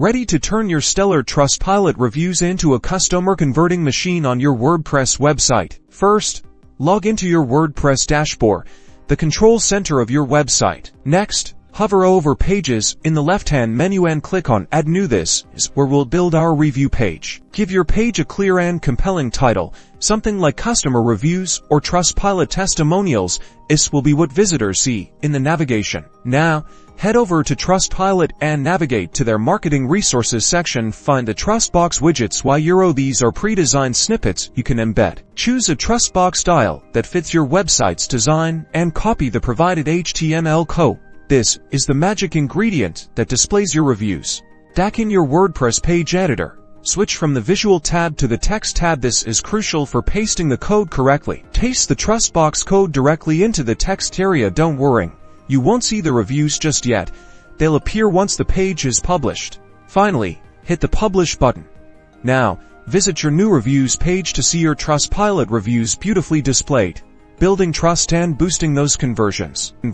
Ready to turn your stellar Trustpilot reviews into a customer converting machine on your WordPress website? First, log into your WordPress dashboard, the control center of your website. Next, hover over Pages in the left-hand menu and click on Add New. This is where we'll build our review page. Give your page a clear and compelling title, something like Customer Reviews or Trustpilot Testimonials. This will be what visitors see in the navigation. Now, head over to Trustpilot and navigate to their Marketing Resources section. Find the TrustBox widgets. These are pre-designed snippets you can embed. Choose a TrustBox style that fits your website's design and copy the provided HTML code. This is the magic ingredient that displays your reviews. Back in your WordPress page editor, switch from the Visual tab to the Text tab. This is crucial for pasting the code correctly. Paste the TrustBox code directly into the text area. Don't worry, you won't see the reviews just yet. They'll appear once the page is published. Finally, hit the Publish button. Now, visit your new reviews page to see your Trustpilot reviews beautifully displayed, building trust and boosting those conversions.